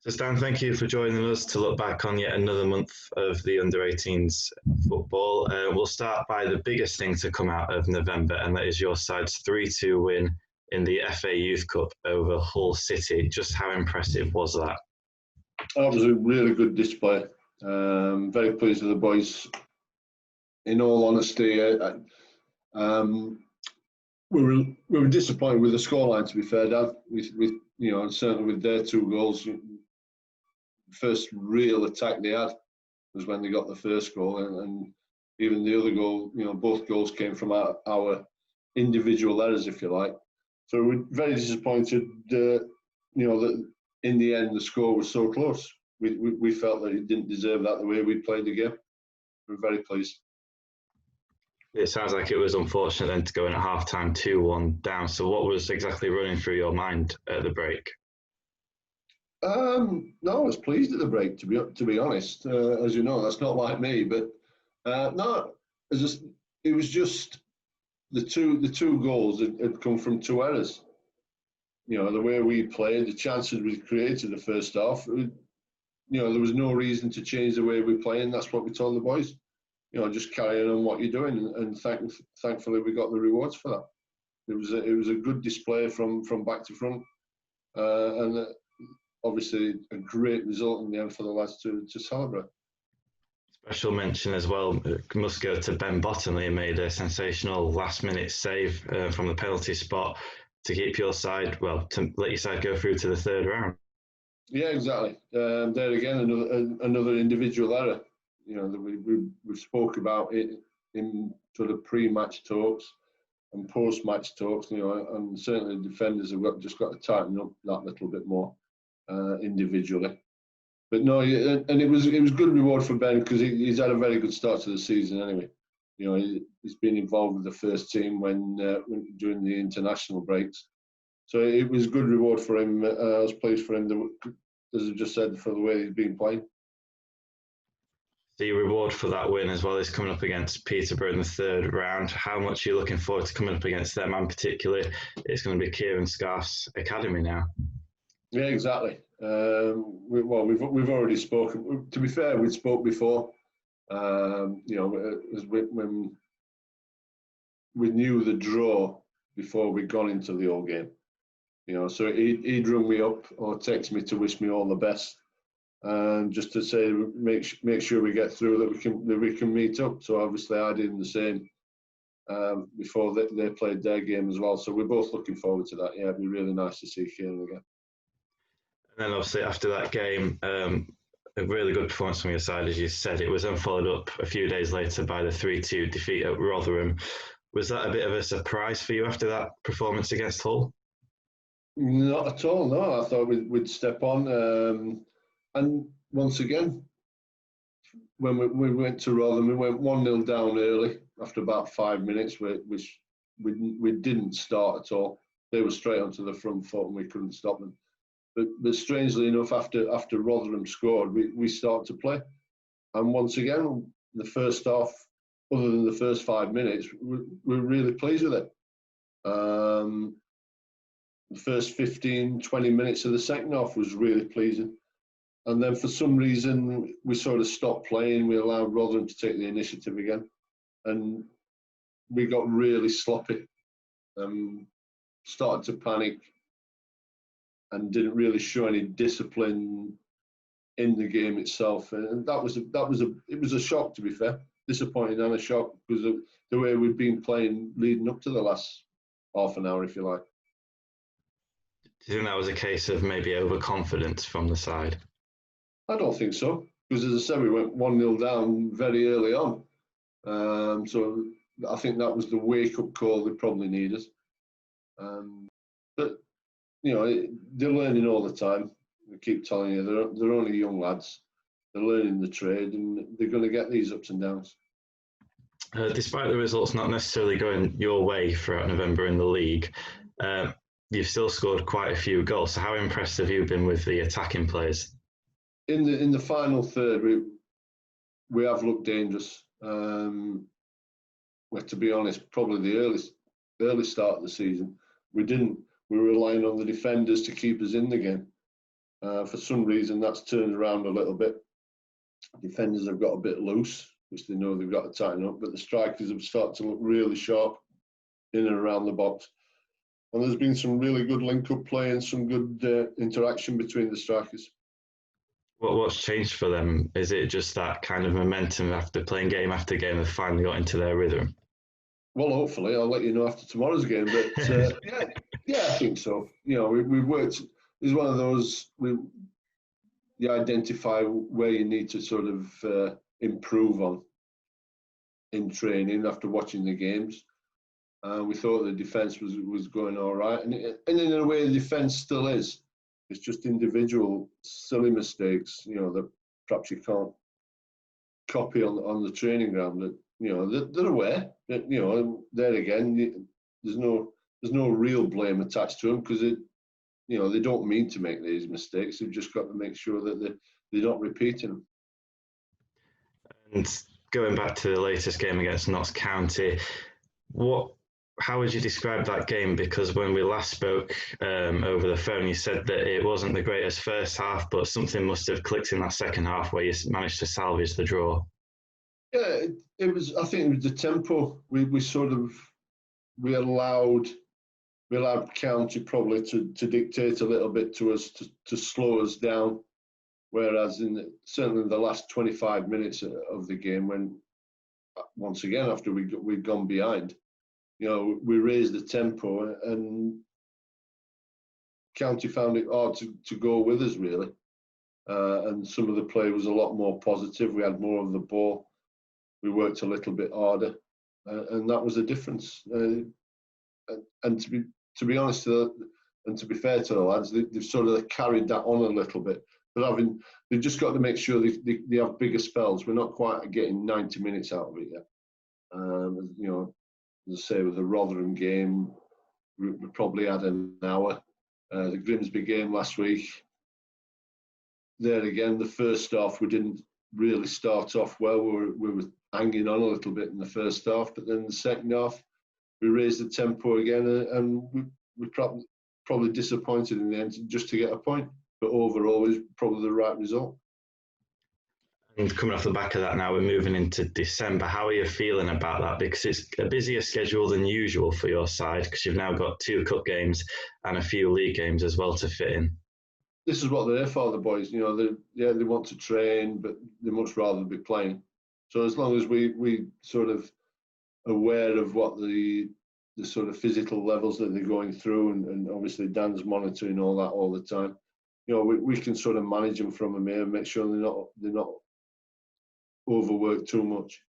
So Stan, thank you for joining us to look back on yet another month of the under-18s football. We'll start by the biggest thing to come out of November, and that is your side's 3-2 win in the FA Youth Cup over Hull City. Just how impressive was that? That was a really good display. Very pleased with the boys. In all honesty, we were disappointed with the scoreline. To be fair, Dan, with certainly with their two goals, first real attack they had was when they got the first goal, and even the other goal, both goals came from our individual errors, if you like. So we're very disappointed. That in the end the score was so close. We felt that it didn't deserve that the way we played the game. We're very pleased. It sounds like it was unfortunate then to go in at half-time 2-1 down. So what was exactly running through your mind at the break? No, I was pleased at the break, to be honest. As you know, that's not like me, but no, it was just the two goals had come from two errors. The way we played, the chances we created the first half. There was no reason to change the way we play, and that's what we told the boys. Just carry on what you're doing, and thankfully we got the rewards for that. It was a good display from back to front, and obviously a great result in the end for the lads to celebrate. Special mention as well must go to Ben Bottomley, who made a sensational last-minute save from the penalty spot to keep your side, to let your side go through to the third round. Yeah, exactly. There again, another individual error. That we spoke about it in sort of pre-match talks and post-match talks. And certainly the defenders have just got to tighten up that little bit more individually. But no, and it was good reward for Ben because he's had a very good start to the season anyway. He's been involved with the first team when during the international breaks, so it was good reward for him. I was pleased for him, as I just said, for the way he's been playing. The reward for that win as well is coming up against Peterborough in the third round. How much are you looking forward to coming up against them, and particularly it's going to be Kieran Scarf's academy now? Yeah, exactly. We've already spoken. To be fair, we'd spoke before. When we knew the draw before we'd gone into the Hull game. So he'd rung me up or text me to wish me all the best, and just to say make sure we get through, that we can meet up. So obviously I did the same before they played their game as well. So we're both looking forward to that. Yeah, it'd be really nice to see Kieran again. And then obviously after that game, a really good performance from your side, as you said. It was then followed up a few days later by the 3-2 defeat at Rotherham. Was that a bit of a surprise for you after that performance against Hull? Not at all, no. I thought we'd step on. And once again, when we went to Rotherham, we went 1-0 down early after about 5 minutes, which we didn't start at all. They were straight onto the front foot and we couldn't stop them. But strangely enough, after Rotherham scored, we started to play. And once again, the first half, other than the first 5 minutes, we're really pleased with it. The first 15, 20 minutes of the second half was really pleasing. And then for some reason, we sort of stopped playing. We allowed Rotherham to take the initiative again. And we got really sloppy. Started to panic and didn't really show any discipline in the game itself. And it was a shock, to be fair. Disappointing and a shock because of the way we've been playing leading up to the last half an hour, if you like. Do you think that was a case of maybe overconfidence from the side? I don't think so, because as I said, we went 1-0 down very early on. So I think that was the wake-up call they probably needed. But, they're learning all the time. I keep telling you, they're only young lads. They're learning the trade, and they're going to get these ups and downs. Despite the results not necessarily going your way throughout November in the league, you've still scored quite a few goals. So how impressed have you been with the attacking players? In the final third, we have looked dangerous. Well, to be honest, probably the early start of the season, we didn't. We were relying on the defenders to keep us in the game. For some reason, that's turned around a little bit. Defenders have got a bit loose, which they know they've got to tighten up, but the strikers have started to look really sharp in and around the box. And there's been some really good link-up play and some good interaction between the strikers. What's changed for them? Is it just that kind of momentum after playing game after game, they've finally got into their rhythm? Well, hopefully, I'll let you know after tomorrow's game. But yeah, I think so. You know, we've worked. It's one of those you identify where you need to sort of improve on in training after watching the games. We thought the defence was going all right, and in a way, the defence still is. It's just individual silly mistakes, you know, that perhaps you can't copy on the training ground. That, you know, they're aware that, you know, there again, there's no real blame attached to them, because you know, they don't mean to make these mistakes. They've just got to make sure that they're not repeating them. And going back to the latest game against Notts County, how would you describe that game? Because when we last spoke over the phone, you said that it wasn't the greatest first half, but something must have clicked in that second half where you managed to salvage the draw. Yeah, it was. I think it was the tempo. We allowed County probably to dictate a little bit to us, to slow us down. Whereas certainly in the last 25 minutes of the game, when once again after we'd gone behind, you know, we raised the tempo, and County found it hard to go with us, really. And some of the play was a lot more positive. We had more of the ball. We worked a little bit harder, and that was the difference. And to be honest, and to be fair to the lads, they've sort of carried that on a little bit. But they've just got to make sure they have bigger spells. We're not quite getting 90 minutes out of it yet. You know, as I say, with the Rotherham game, we probably had an hour. The Grimsby game last week, there again, the first half, we didn't really start off well. We were hanging on a little bit in the first half, but then the second half, we raised the tempo again, and we probably disappointed in the end just to get a point. But overall, it was probably the right result. And coming off the back of that now, we're moving into December. How are you feeling about that? Because it's a busier schedule than usual for your side, because you've now got 2 cup games and a few league games as well to fit in. This is what they're there for, the boys. You know, they want to train, but they much rather be playing. So as long as we sort of aware of what the sort of physical levels that they're going through, and obviously Dan's monitoring all that all the time. You know, we can sort of manage them from here and make sure they're not overworked too much.